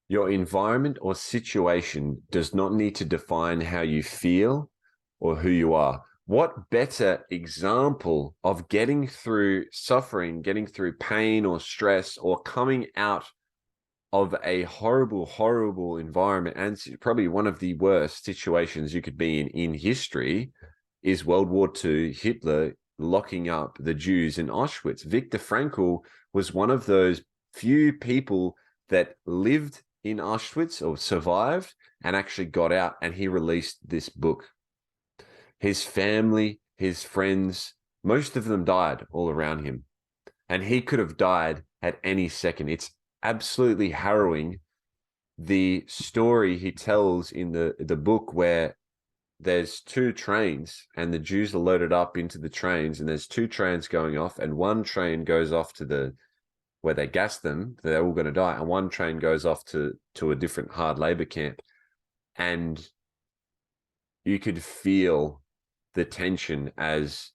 Your environment or situation does not need to define how you feel or who you are. What better example of getting through suffering, getting through pain or stress, or coming out of a horrible, horrible environment, and probably one of the worst situations you could be in history, is World War II, Hitler locking up the Jews in Auschwitz. Viktor Frankl was one of those few people that lived in Auschwitz or survived and actually got out, and he released this book. His family, his friends, most of them died all around him, and he could have died at any second. It's absolutely harrowing, the story he tells in the book, where there's two trains and the Jews are loaded up into the trains, and there's two trains going off, and one train goes off to the where they gas them, they're all going to die, and one train goes off to a different hard labor camp. And you could feel the tension as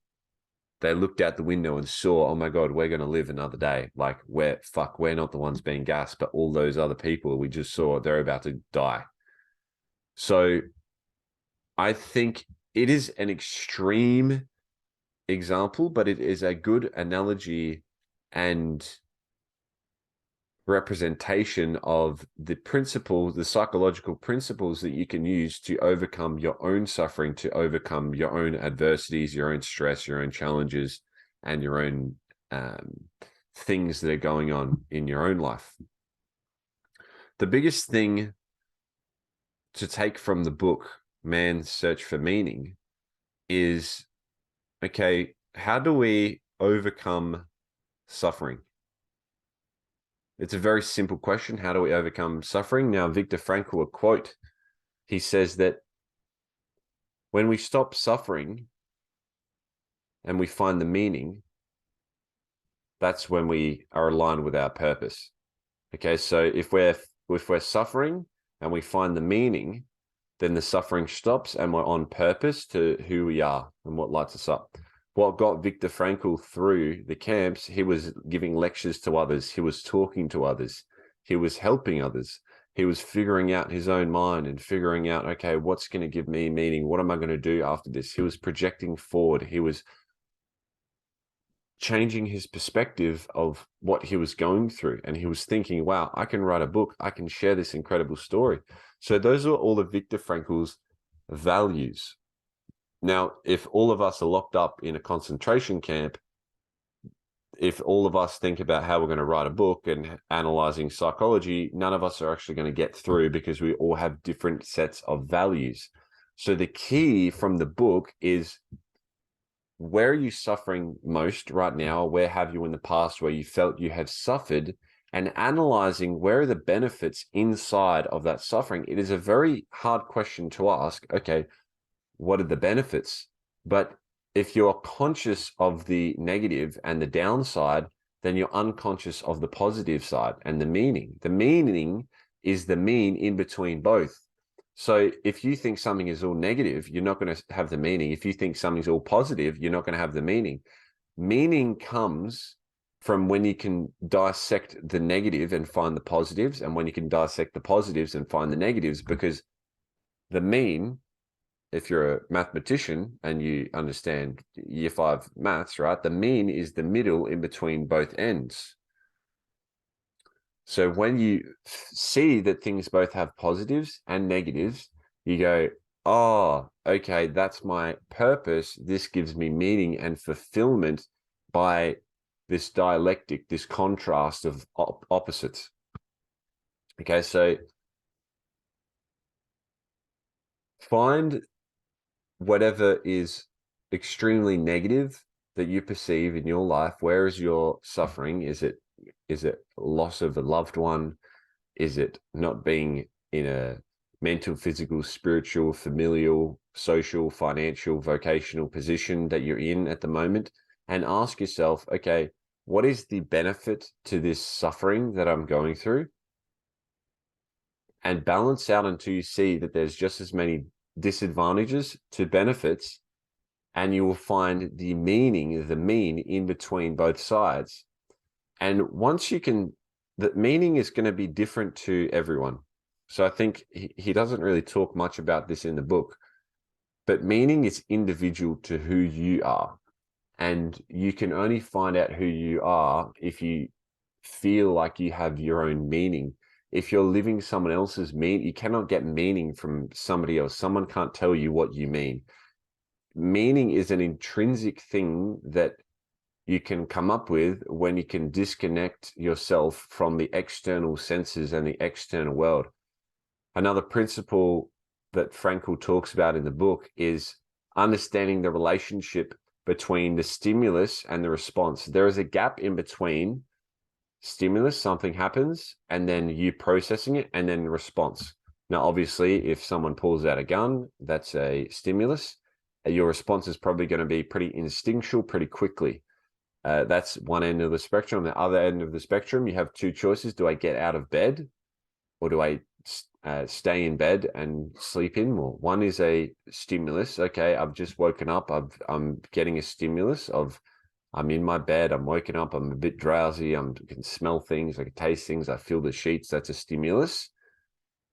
they looked out the window and saw, oh my God, we're going to live another day. Like, we're not the ones being gassed, but all those other people we just saw, they're about to die. So I think it is an extreme example, but it is a good analogy and representation of the principles, the psychological principles that you can use to overcome your own suffering, to overcome your own adversities, your own stress, your own challenges, and your own things that are going on in your own life. The biggest thing to take from the book, Man's Search for Meaning, is, okay, how do we overcome suffering? It's a very simple question. How do we overcome suffering? Now, Viktor Frankl, a quote, he says that when we stop suffering and we find the meaning, that's when we are aligned with our purpose. Okay, so if we're suffering and we find the meaning, then the suffering stops and we're on purpose to who we are and what lights us up. What got Viktor Frankl through the camps, he was giving lectures to others. He was talking to others. He was helping others. He was figuring out his own mind and figuring out, okay, what's going to give me meaning? What am I going to do after this? He was projecting forward. He was changing his perspective of what he was going through. And he was thinking, wow, I can write a book. I can share this incredible story. So those are all of Viktor Frankl's values. Now, if all of us are locked up in a concentration camp, if all of us think about how we're going to write a book and analyzing psychology, none of us are actually going to get through because we all have different sets of values. So the key from the book is, where are you suffering most right now? Where have you in the past where you felt you have suffered? And analyzing where are the benefits inside of that suffering. It is a very hard question to ask. Okay, what are the benefits? But if you're conscious of the negative and the downside, then you're unconscious of the positive side and the meaning. The meaning is the mean in between both. So if you think something is all negative, you're not going to have the meaning. If you think something's all positive, you're not going to have the meaning. Meaning comes from when you can dissect the negative and find the positives, and when you can dissect the positives and find the negatives, because the mean, if you're a mathematician and you understand year 5 maths, right? The mean is the middle in between both ends. So when you see that things both have positives and negatives, you go, oh, okay, that's my purpose. This gives me meaning and fulfillment by this dialectic, this contrast of opposites. Okay, so find whatever is extremely negative that you perceive in your life. Where is your suffering? Is it loss of a loved one? Is it not being in a mental, physical, spiritual, familial, social, financial, vocational position that you're in at the moment? And ask yourself, okay, what is the benefit to this suffering that I'm going through? And balance out until you see that there's just as many disadvantages to benefits, and you will find the meaning, the mean in between both sides. And once you can that meaning is going to be different to everyone. So I think he doesn't really talk much about this in the book, but meaning is individual to who you are. And you can only find out who you are if you feel like you have your own meaning. If you're living someone else's meaning, you cannot get meaning from somebody else. Someone can't tell you what you mean. Meaning is an intrinsic thing that you can come up with when you can disconnect yourself from the external senses and the external world. Another principle that Frankl talks about in the book is understanding the relationship between the stimulus and the response. There is a gap in between stimulus, something happens, and then you processing it, and then response. Now, obviously, if someone pulls out a gun, that's a stimulus. Your response is probably going to be pretty instinctual, pretty quickly. That's one end of the spectrum. The other end of the spectrum, you have two choices. Do I get out of bed, or do I stay in bed and sleep in more? One is a stimulus. Okay, I've just woken up. I'm getting a stimulus of I'm in my bed. I'm woken up. I'm a bit drowsy. I can smell things. I can taste things. I feel the sheets. That's a stimulus.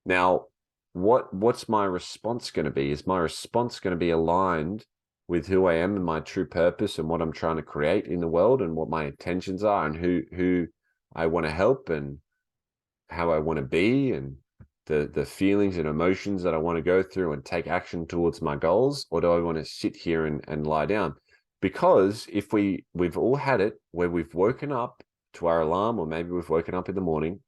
Now, what's my response going to be? Is my response going to be aligned with who I am and my true purpose and what I'm trying to create in the world and what my intentions are and who I want to help and how I want to be and the feelings and emotions that I want to go through and take action towards my goals? Or do I want to sit here and lie down? Because if we've all had it where we've woken up to our alarm, or maybe we've woken up in the morning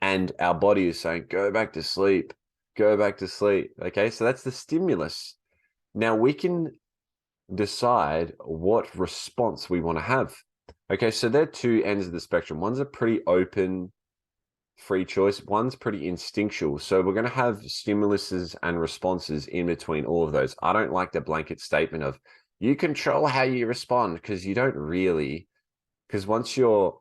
and our body is saying, go back to sleep, go back to sleep. Okay, so that's the stimulus. Now we can decide what response we want to have. Okay, so there are two ends of the spectrum. One's a pretty open, free choice. One's pretty instinctual. So we're going to have stimuluses and responses in between all of those. I don't like the blanket statement of you control how you respond, because you don't really, because once you're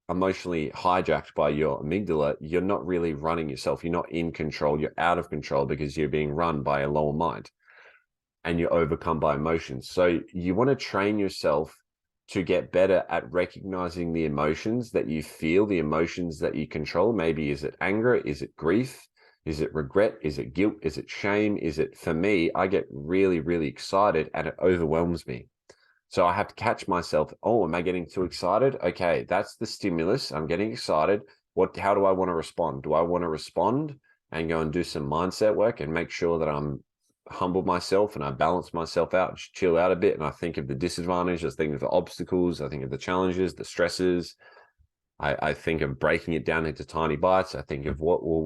emotionally hijacked by your amygdala, you're not really running yourself. You're not in control. You're out of control because you're being run by a lower mind and you're overcome by emotions. So you want to train yourself to get better at recognizing the emotions that you feel, the emotions that you control. Maybe is it anger? Is it grief? Is it regret? Is it guilt? Is it shame? Is it, for me, I get really, really excited and it overwhelms me. So I have to catch myself. Oh, am I getting too excited? Okay, that's the stimulus. I'm getting excited. How do I want to respond? Do I want to respond and go and do some mindset work and make sure that I'm humble myself and I balance myself out, just chill out a bit, and I think of the disadvantages, I think of the obstacles, I think of the challenges, the stresses. I think of breaking it down into tiny bites. I think of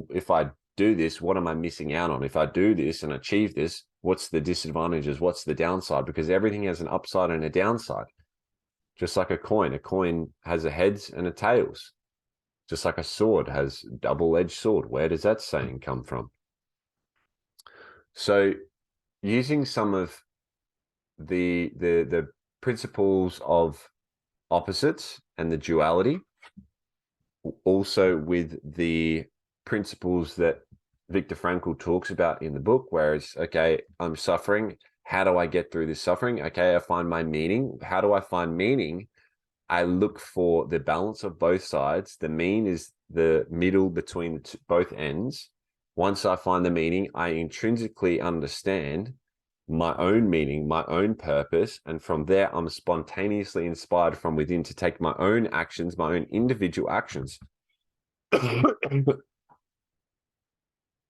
if I do this, what am I missing out on? If I do this and achieve this, what's the disadvantages? What's the downside? Because everything has an upside and a downside. Just like a coin has a heads and a tails. Just like a sword has double-edged sword. Where does that saying come from? So using some of the principles of opposites and the duality, also with the principles that Viktor Frankl talks about in the book, whereas, okay, I'm suffering. How do I get through this suffering? Okay, I find my meaning. How do I find meaning? I look for the balance of both sides. The mean is the middle between both ends. Once I find the meaning, I intrinsically understand my own meaning, my own purpose. And from there, I'm spontaneously inspired from within to take my own actions, my own individual actions.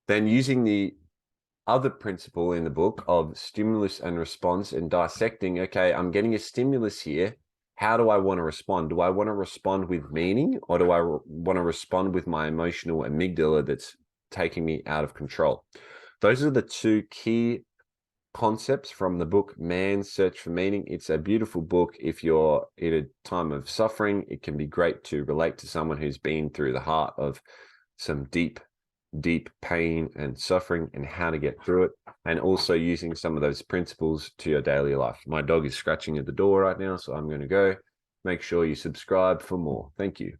Then using the other principle in the book of stimulus and response and dissecting, okay, I'm getting a stimulus here. How do I want to respond? Do I want to respond with meaning, or do I want to respond with my emotional amygdala that's taking me out of control? Those are the two key concepts from the book, Man's Search for Meaning. It's a beautiful book. If you're in a time of suffering, it can be great to relate to someone who's been through the heart of some deep pain and suffering and how to get through it, and also using some of those principles to your daily life. My dog is scratching at the door right now, so I'm going to go. Make sure you subscribe for more. Thank you.